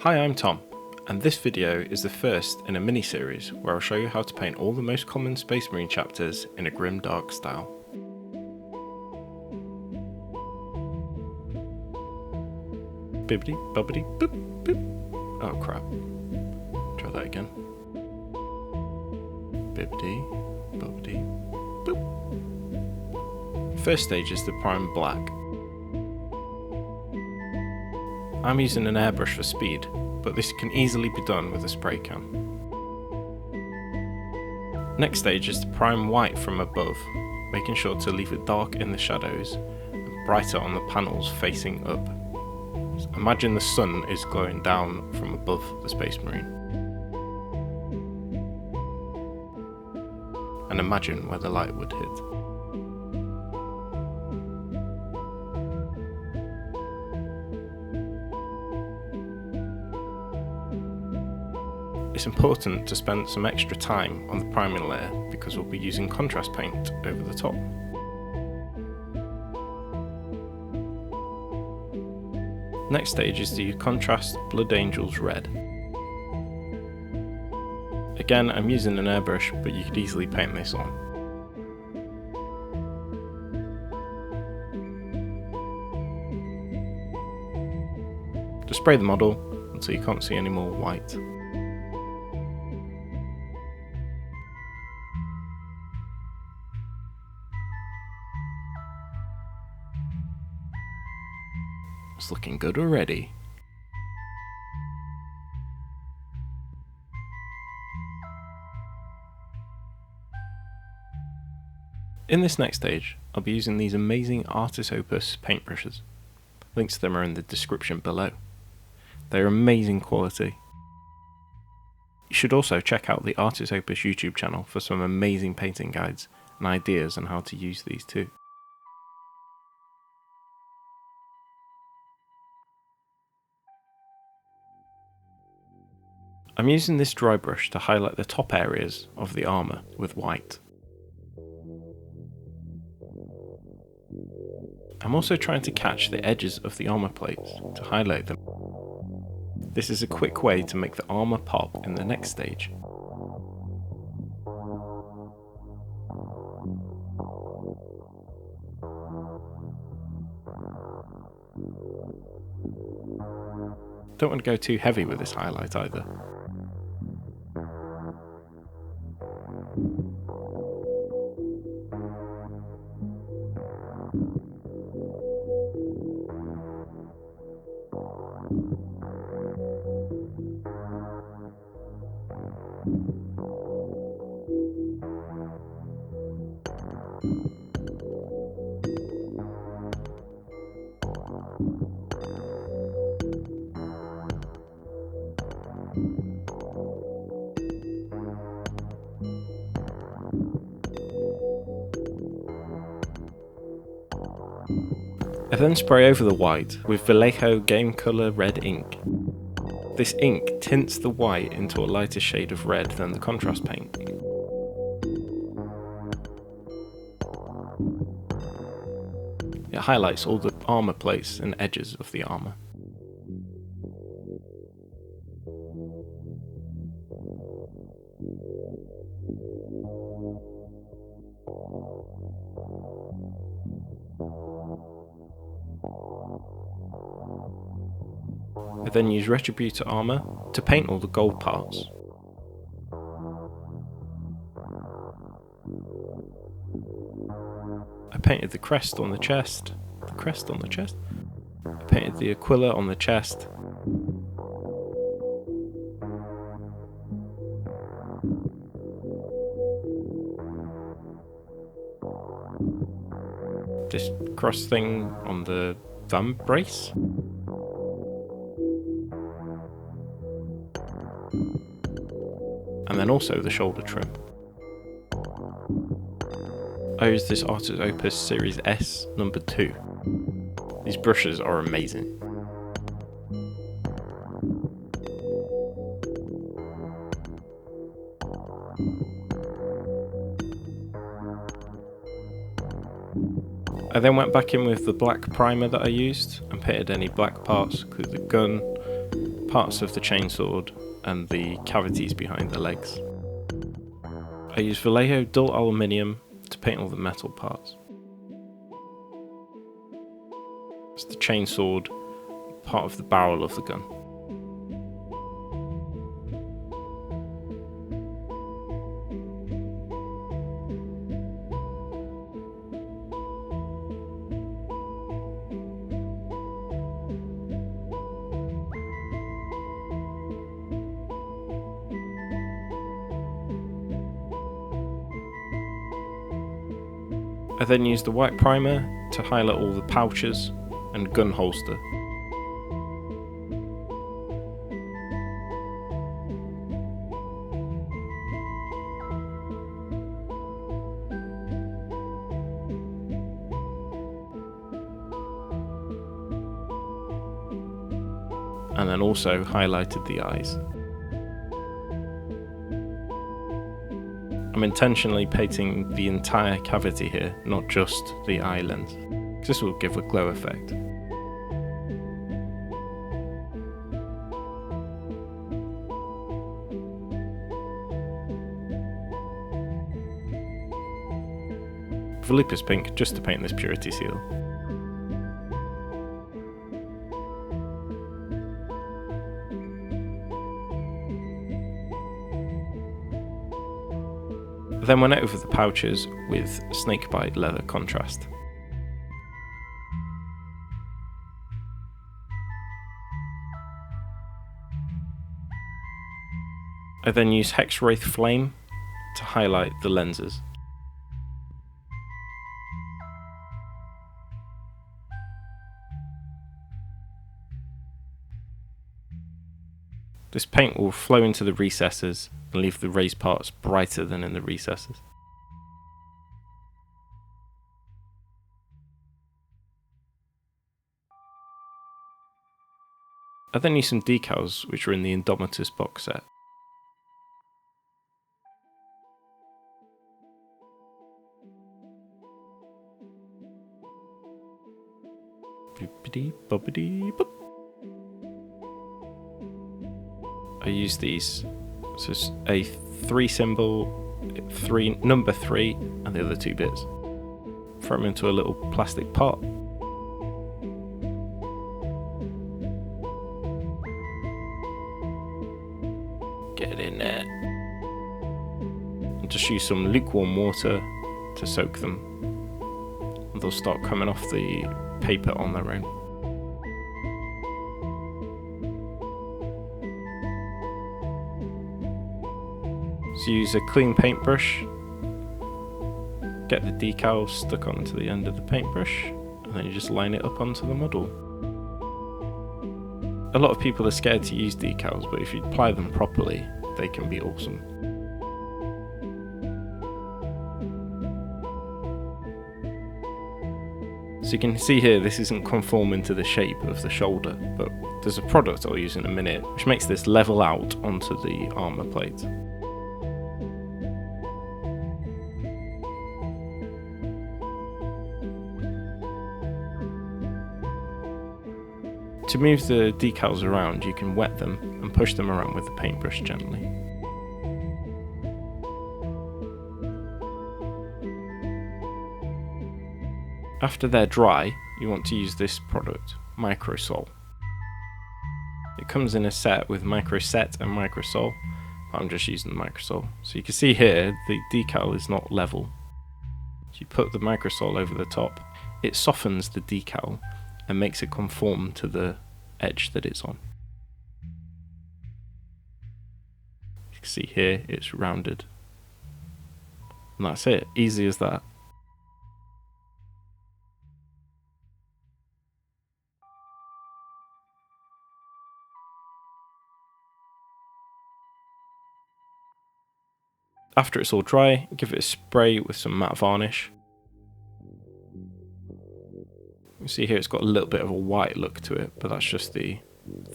Hi, I'm Tom, and this video is the first in a mini-series where I'll show you how to paint all the most common Space Marine chapters in a Grimdark style. Bibbidi bobbidi boop boop. Oh crap. Try that again. Bibbidi bobbidi boop. First stage is the prime black. I'm using an airbrush for speed, but this can easily be done with a spray can. Next stage is the prime white from above, making sure to leave it dark in the shadows and brighter on the panels facing up. So imagine the sun is glowing down from above the Space Marine. And imagine where the light would hit. It's important to spend some extra time on the priming layer because we'll be using contrast paint over the top. Next stage is the contrast Blood Angels red. Again, I'm using an airbrush, but you could easily paint this on. Just spray the model until you can't see any more white. It's looking good already. In this next stage, I'll be using these amazing Artis Opus paintbrushes. Links to them are in the description below. They're amazing quality. You should also check out the Artis Opus YouTube channel for some amazing painting guides and ideas on how to use these too. I'm using this dry brush to highlight the top areas of the armour with white. I'm also trying to catch the edges of the armour plates to highlight them. This is a quick way to make the armour pop in the next stage. Don't want to go too heavy with this highlight either. I then spray over the white with Vallejo Game Colour Red ink. This ink tints the white into a lighter shade of red than the contrast paint. It highlights all the armour plates and edges of the armour. I then use Retributor armour to paint all the gold parts. I painted the crest on the chest, I painted the Aquila on the chest, this cross thing on the thumb brace. And then also the shoulder trim. I use this Artis Opus Series S number 2. These brushes are amazing. I then went back in with the black primer that I used and painted any black parts, including the gun, parts of the chainsword and the cavities behind the legs. I use Vallejo dull aluminium to paint all the metal parts. It's the chainsword, part of the barrel of the gun. I then use the white primer to highlight all the pouches and gun holster. And then also highlighted the eyes. I'm intentionally painting the entire cavity here, not just the eye lens, because this will give a glow effect. Volupus pink just to paint this purity seal. Then went over the pouches with snakebite leather contrast. I then used Hexwraith Flame to highlight the lenses. This paint will flow into the recesses and leave the raised parts brighter than in the recesses. I then used some decals which are in the Indomitus box set. Boopity-boppity-boop. I use these, so it's a 3 symbol, number 3, and the other 2 bits. Throw them into a little plastic pot. Get in there. And just use some lukewarm water to soak them. And they'll start coming off the paper on their own. So use a clean paintbrush, get the decal stuck onto the end of the paintbrush, and then you just line it up onto the model. A lot of people are scared to use decals, but if you apply them properly, they can be awesome. So you can see here, this isn't conforming to the shape of the shoulder, but there's a product I'll use in a minute, which makes this level out onto the armour plate. To move the decals around, you can wet them and push them around with the paintbrush gently. After they're dry, you want to use this product, Microsol. It comes in a set with Microset and Microsol, but I'm just using the Microsol. So you can see here, the decal is not level. So you put the Microsol over the top, it softens the decal and makes it conform to the edge that it's on. You can see here, it's rounded. And that's it, easy as that. After it's all dry, give it a spray with some matte varnish. You see here it's got a little bit of a white look to it, but that's just the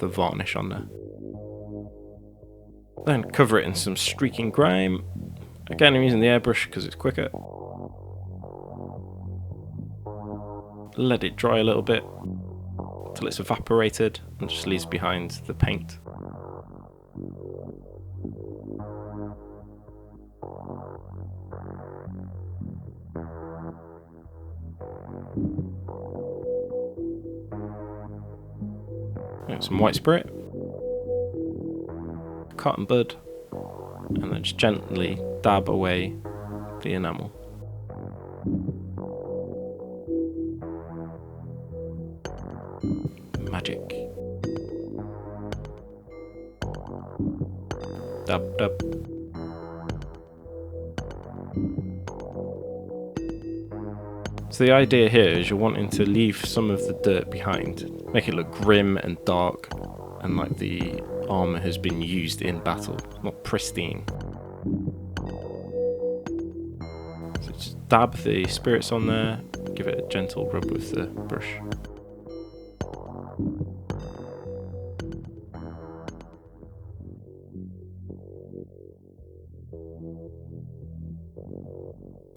varnish on there. Then cover it in some streaking grime. Again, I'm using the airbrush because it's quicker. Let it dry a little bit. till it's evaporated and just leaves behind the paint. And some white spirit, cotton bud, and then just gently dab away the enamel. Magic. Dab, dab. So the idea here is you're wanting to leave some of the dirt behind, make it look grim and dark, and like the armour has been used in battle, not pristine. So just dab the spirits on there, give it a gentle rub with the brush.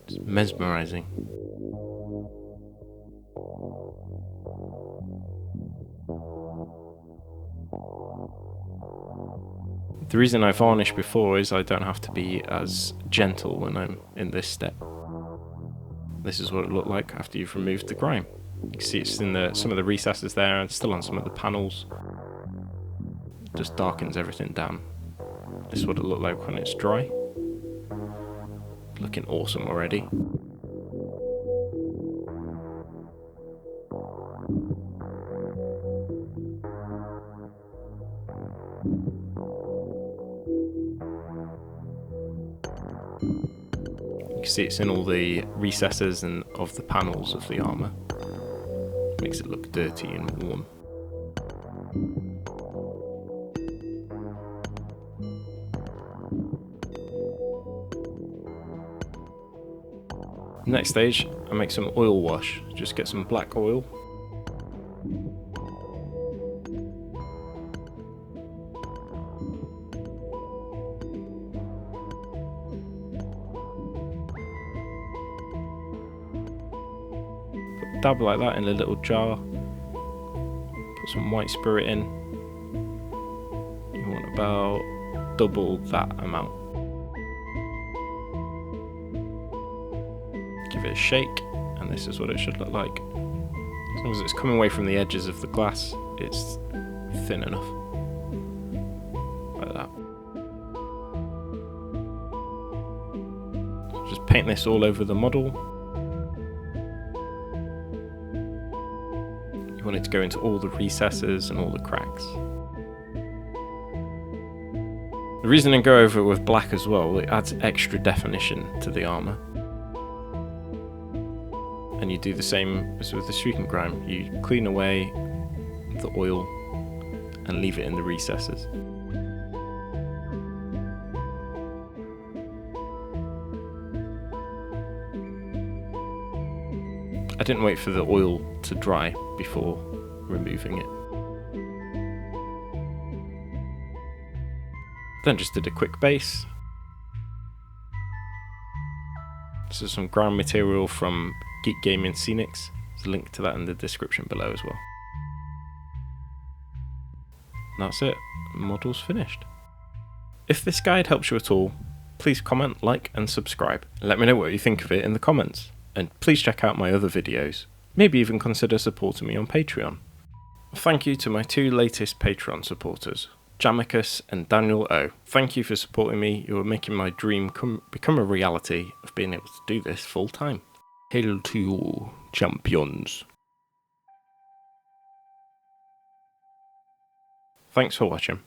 It's mesmerising. The reason I varnish before is I don't have to be as gentle when I'm in this step. This is what it looked like after you've removed the grime. You can see it's in some of the recesses there and still on some of the panels. Just darkens everything down. This is what it looked like when it's dry. Looking awesome already. You can see it's in all the recesses and of the panels of the armour. Makes it look dirty and warm. Next stage, I make some oil wash. Just get some black oil. Dab like that in a little jar. Put some white spirit in. You want about double that amount. Give it a shake, and this is what it should look like. As long as it's coming away from the edges of the glass, it's thin enough. Like that. So just paint this all over the model. You want it to go into all the recesses and all the cracks. The reason I go over it with black as well, it adds extra definition to the armour. And you do the same as with the streaking grime. You clean away the oil and leave it in the recesses. I didn't wait for the oil to dry before removing it. Then just did a quick base. This is some ground material from Geek Gaming Scenics. There's a link to that in the description below as well. And that's it. Model's finished. If this guide helps you at all, please comment, like and subscribe. Let me know what you think of it in the comments. And please check out my other videos. Maybe even consider supporting me on Patreon. Thank you to my two latest Patreon supporters, Jamicus and Daniel O. Thank you for supporting me. You are making my dream become a reality of being able to do this full time. Hail to you, champions. Thanks for watching.